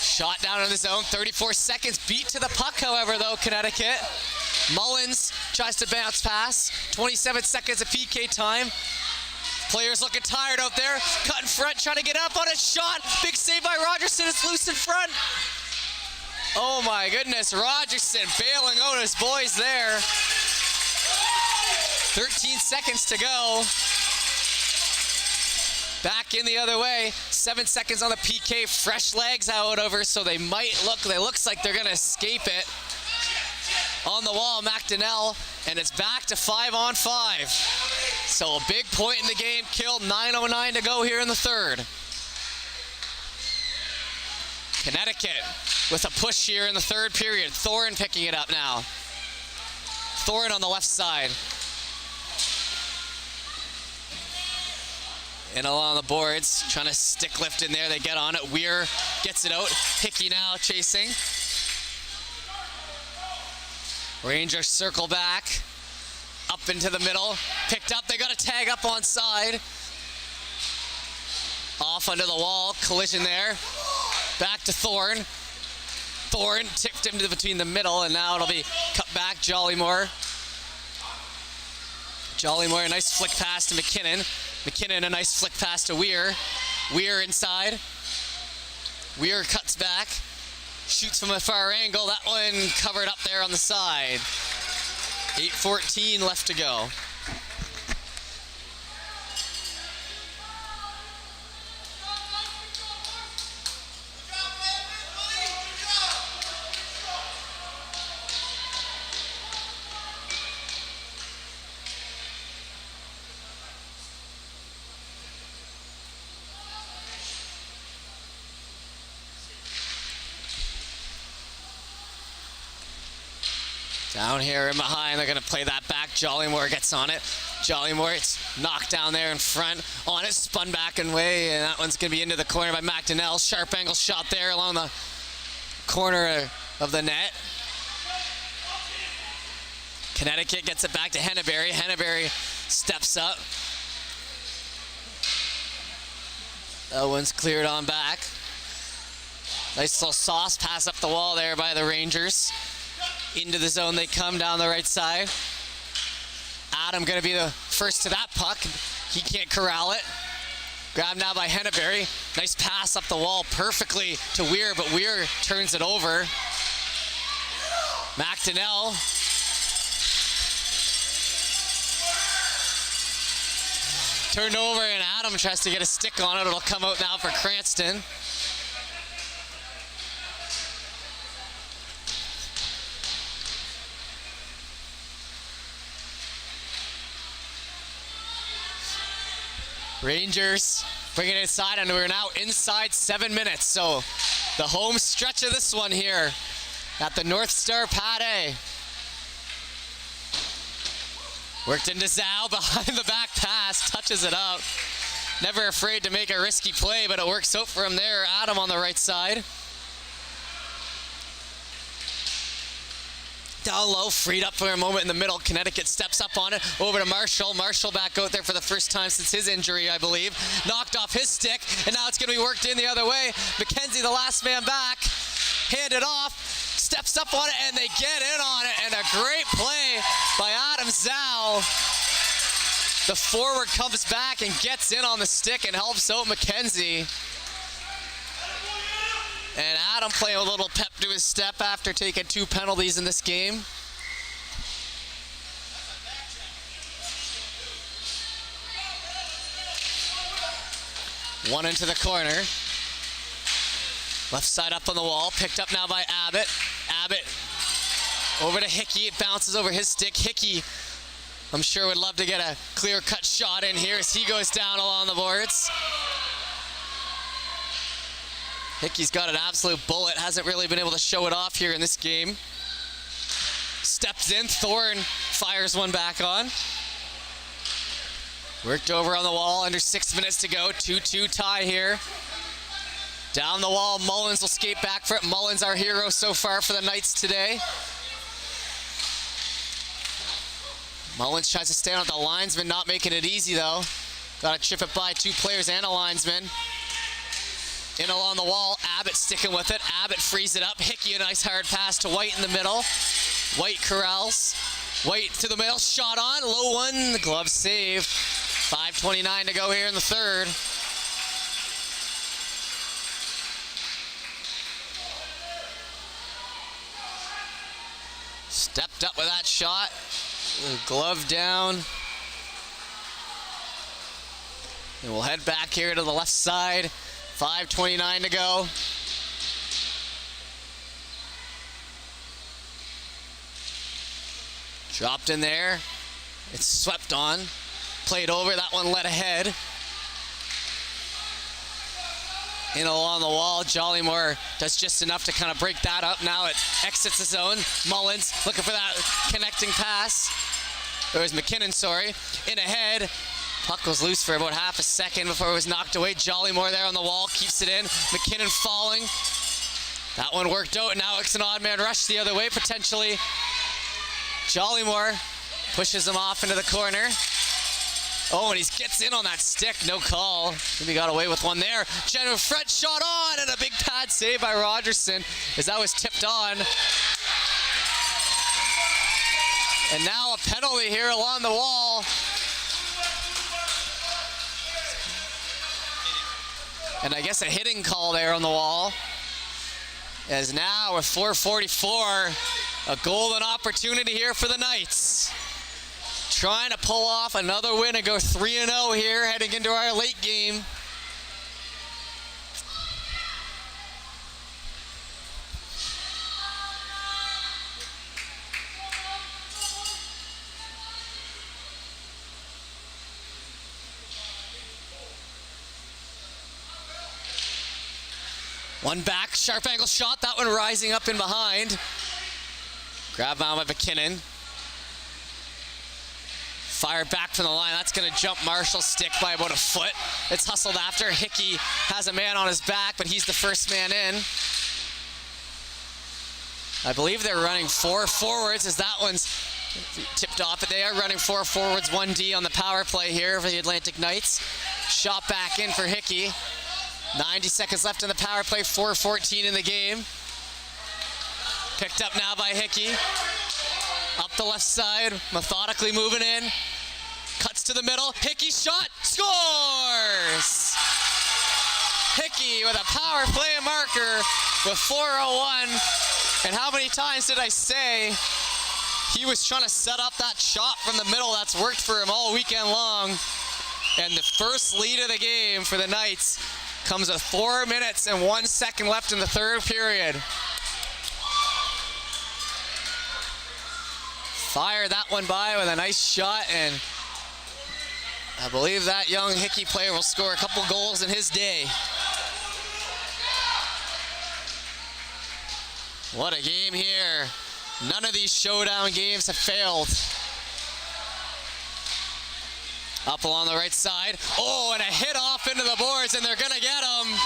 Shot down in the zone, 34 seconds. Beat to the puck, however, though, Connecticut. Mullins tries to bounce pass. 27 seconds of PK time. Players looking tired out there. Cut in front, trying to get up on a shot. Big save by Rogerson, it's loose in front. Oh my goodness, Rogerson bailing out his boys there. 13 seconds to go. Back in the other way. 7 seconds on the PK. Fresh legs however, so they looks like they're gonna escape it. On the wall, McDonnell, and it's back to 5 on 5. So a big point in the game killed. 9:09 to go here in the third. Connecticut with a push here in the third period. Thorin picking it up now. Thorin on the left side. In along the boards, trying to stick lift in there. They get on it. Weir gets it out. Hickey now chasing. Rangers circle back. Up into the middle. Picked up. They got a tag up on side. Off under the wall. Collision there. Back to Thorne. Thorne tipped him to between the middle, and now it'll be cut back. Jollymore. Jollymore, a nice flick pass to McKinnon. McKinnon, a nice flick pass to Weir. Weir inside. Weir cuts back. Shoots from a far angle. That one covered up there on the side. 8:14 left to go. Down here in behind, they're gonna play that back. Jollymore gets on it. Jollymore, it's knocked down there in front. On it, spun back and way, and that one's gonna be into the corner by McDonnell. Sharp angle shot there along the corner of the net. Connecticut gets it back to Henneberry. Henneberry steps up. That one's cleared on back. Nice little sauce pass up the wall there by the Rangers. Into the zone they come down the right side. Adam gonna be the first to that puck. He can't corral it. Grabbed now by Henneberry. Nice pass up the wall perfectly to Weir, but Weir turns it over. McDonnell. Turned over, and Adam tries to get a stick on it. It'll come out now for Cranston. Rangers bringing it inside, and we're now inside 7 minutes. So the home stretch of this one here at the North Star Pad A. Worked into Zhao behind the back pass, touches it up. Never afraid to make a risky play, but it works out for him there. Adam on the right side. Down low, freed up for a moment in the middle. Connecticut steps up on it, over to Marshall. Marshall back out there for the first time since his injury, I believe. Knocked off his stick, and now it's going to be worked in the other way. McKenzie, the last man back, handed off, steps up on it, and they get in on it, and a great play by Adam Zhao. The forward comes back and gets in on the stick and helps out McKenzie. And Adam playing a little pep to his step after taking 2 penalties in this game. One into the corner. Left side up on the wall, picked up now by Abbott. Abbott over to Hickey, it bounces over his stick. Hickey, I'm sure would love to get a clear-cut shot in here as he goes down along the boards. Hickey's got an absolute bullet, hasn't really been able to show it off here in this game. Steps in, Thorne fires one back on. Worked over on the wall, under 6 minutes to go, 2-2 tie here. Down the wall, Mullins will skate back for it. Mullins, our hero so far for the Knights today. Mullins tries to stay on the linesman, not making it easy though. Got to chip it by 2 players and a linesman. In along the wall, Abbott sticking with it. Abbott frees it up. Hickey, a nice hard pass to White in the middle. White corrals. White to the middle, shot on, low one, the glove save. 5:29 to go here in the third. Stepped up with that shot. Glove down. And we'll head back here to the left side. 5:29 to go. Dropped in there. It's swept on. Played over. That one led ahead. In along the wall. Jollymore does just enough to kind of break that up. Now it exits the zone. Mullins looking for that connecting pass. It was McKinnon, sorry. In ahead. Puck was loose for about half a second before it was knocked away. Jollymore there on the wall, keeps it in. McKinnon falling. That one worked out, and now it's an odd man rush the other way, potentially. Jollymore pushes him off into the corner. Oh, and he gets in on that stick, no call. Maybe got away with one there. General front shot on, and a big pad save by Rogerson as that was tipped on. And now a penalty here along the wall. And I guess a hitting call there on the wall. As now with 4:44, a golden opportunity here for the Knights. Trying to pull off another win and go 3-0 here heading into our late game. One back, sharp angle shot, that one rising up in behind. Grab on by McKinnon. Fire back from the line, that's gonna jump Marshall's stick by about a foot. It's hustled after. Hickey has a man on his back, but he's the first man in. I believe they're running 4 forwards as that one's tipped off, but they are running 4 forwards, 1D on the power play here for the Atlantic Knights. Shot back in for Hickey. 90 seconds left in the power play, 4:14 in the game. Picked up now by Hickey. Up the left side, methodically moving in. Cuts to the middle, Hickey shot, scores! Hickey with a power play marker with 4:01. And how many times did I say he was trying to set up that shot from the middle that's worked for him all weekend long. And the first lead of the game for the Knights comes with 4 minutes and 1 second left in the third period. Fire that one by with a nice shot, and I believe that young Hickey player will score a couple goals in his day. What a game here. None of these showdown games have failed. Up along the right side. Oh, and a hit off into the boards, and they're going to get him.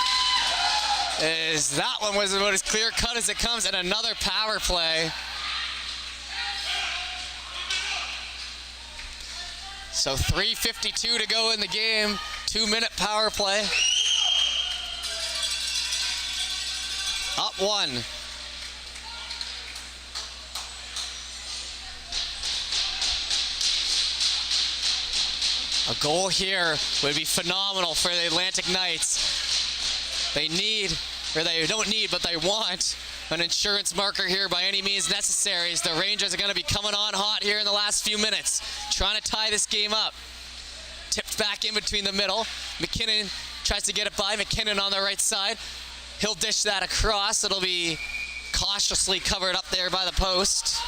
That one was about as clear cut as it comes, and another power play. So 3:52 to go in the game. 2-minute power play. Up 1. A goal here would be phenomenal for the Atlantic Knights. They need, or they don't need, but they want an insurance marker here by any means necessary, as the Rangers are going to be coming on hot here in the last few minutes, trying to tie this game up. Tipped back in between the middle. McKinnon tries to get it by. McKinnon on the right side. He'll dish that across. It'll be cautiously covered up there by the post.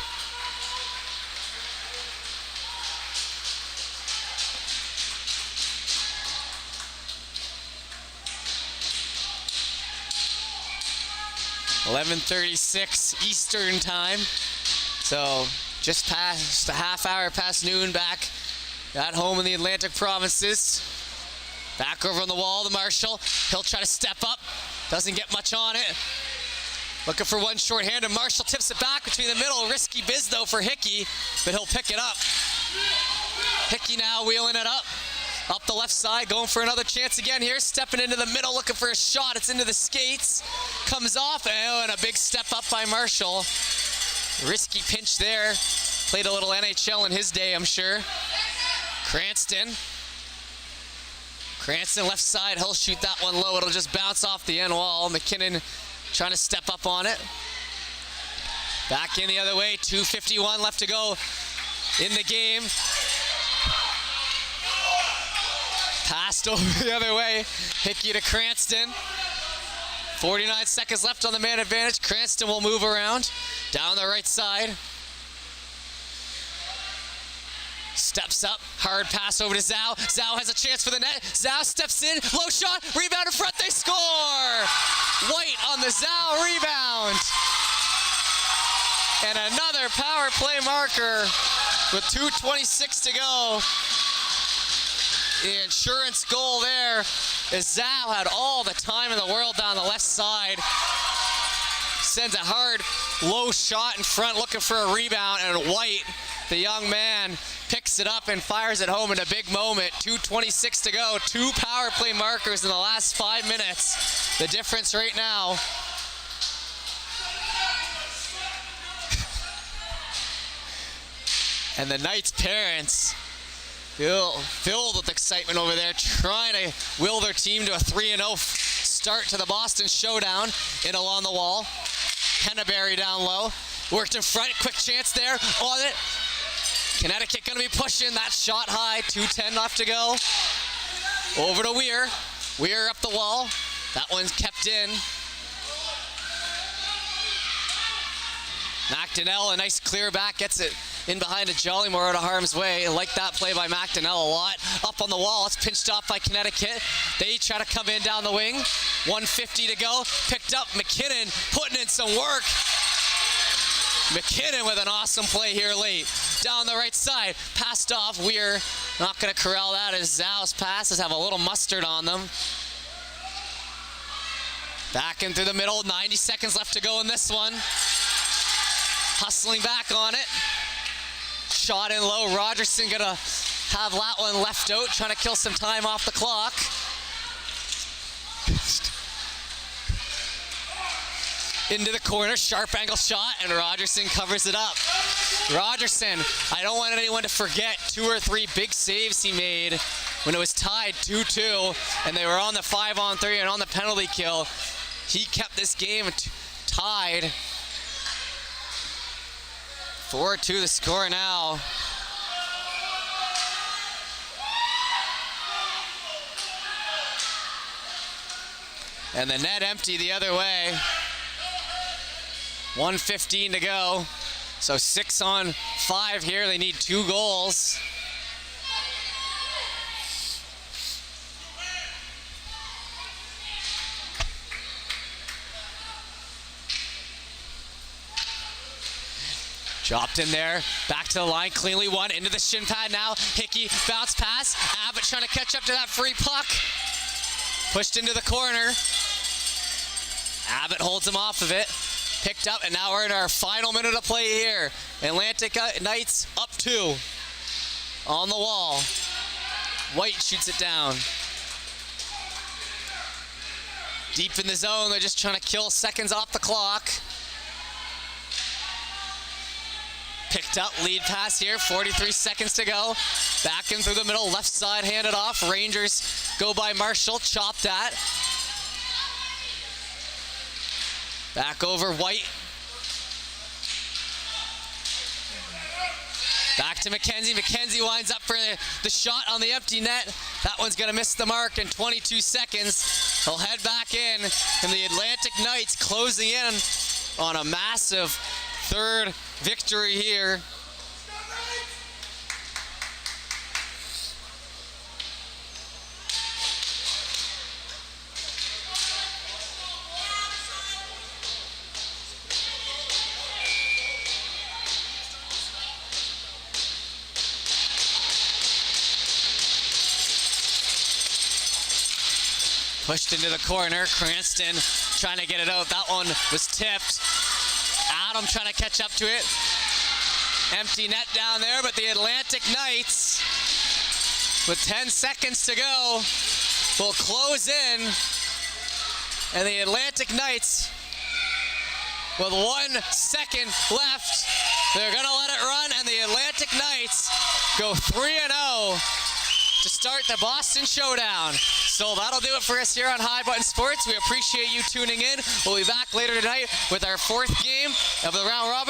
.11:36 Eastern time. So just past a half hour past noon back at home in the Atlantic provinces. Back over on the wall to Marshall. He'll try to step up. Doesn't get much on it. Looking for one short-handed. Marshall tips it back between the middle. Risky biz though for Hickey, but he'll pick it up. Hickey now wheeling it up. Up the left side, going for another chance again here. Stepping into the middle, looking for a shot. It's into the skates. Comes off, and a big step up by Marshall. Risky pinch there. Played a little NHL in his day, I'm sure. Cranston left side, he'll shoot that one low. It'll just bounce off the end wall. McKinnon trying to step up on it. Back in the other way, 2:51 left to go in the game. Passed over the other way. Hickey to Cranston. 49 seconds left on the man advantage. Cranston will move around. Down the right side. Steps up. Hard pass over to Zhao. Zhao has a chance for the net. Zhao steps in. Low shot. Rebound in front. They score! White on the Zhao rebound. And another power play marker with 2:26 to go. the insurance goal there as Zhao had all the time in the world down the left side. Sends a hard, low shot in front, looking for a rebound, and White, the young man, picks it up and fires it home in a big moment. 2:26 to go. 2 power play markers in the last 5 minutes. The difference right now. And the Knights' parents filled with excitement over there, trying to will their team to a 3-0 start to the Boston Showdown. In along the wall. Henneberry down low. Worked in front. Quick chance there. On it. Connecticut going to be pushing that shot high. 2:10 left to go. Over to Weir. Weir up the wall. That one's kept in. McDonnell, a nice clear back, gets it in behind a Jollymore out of harm's way. I like that play by McDonnell a lot. Up on the wall, it's pinched off by Connecticut. They try to come in down the wing. 1:50 to go. Picked up McKinnon, putting in some work. McKinnon with an awesome play here late. Down the right side, passed off. We're not going to corral that as Zhao's passes have a little mustard on them. Back in through the middle, 90 seconds left to go in this one. Hustling back on it. Shot in low. Rogerson gonna have that one left out, trying to kill some time off the clock. Into the corner, sharp angle shot, and Rogerson covers it up. Rogerson, I don't want anyone to forget 2 or 3 big saves he made when it was tied 2-2, and they were on the 5-on-3 and on the penalty kill. He kept this game tied. 4-2 the score now. And the net empty the other way. 1:15 to go. So 6-on-5 here. They need 2 goals. Dropped in there, back to the line, cleanly won, into the shin pad now. Hickey, bounce pass. Abbott trying to catch up to that free puck. Pushed into the corner. Abbott holds him off of it. Picked up, and now we're in our final minute of play here. Atlantic Knights up 2. On the wall. White shoots it down. Deep in the zone, they're just trying to kill seconds off the clock. Picked up, lead pass here, 43 seconds to go. Back in through the middle, left side handed off. Rangers go by Marshall, chopped at. Back over White. Back to McKenzie. McKenzie winds up for the shot on the empty net. That one's gonna miss the mark in 22 seconds. He'll head back in, and the Atlantic Knights closing in on a massive 3rd victory here. Pushed into the corner. Cranston trying to get it out. That one was tipped. Adam trying to catch up to it. Empty net down there, but the Atlantic Knights, with 10 seconds to go, will close in. And the Atlantic Knights, with 1 second left, they're going to let it run, and the Atlantic Knights go 3-0 to start the Boston Showdown. So that'll do it for us here on High Button Sports. We appreciate you tuning in. We'll be back later tonight with our 4th game of the round robin.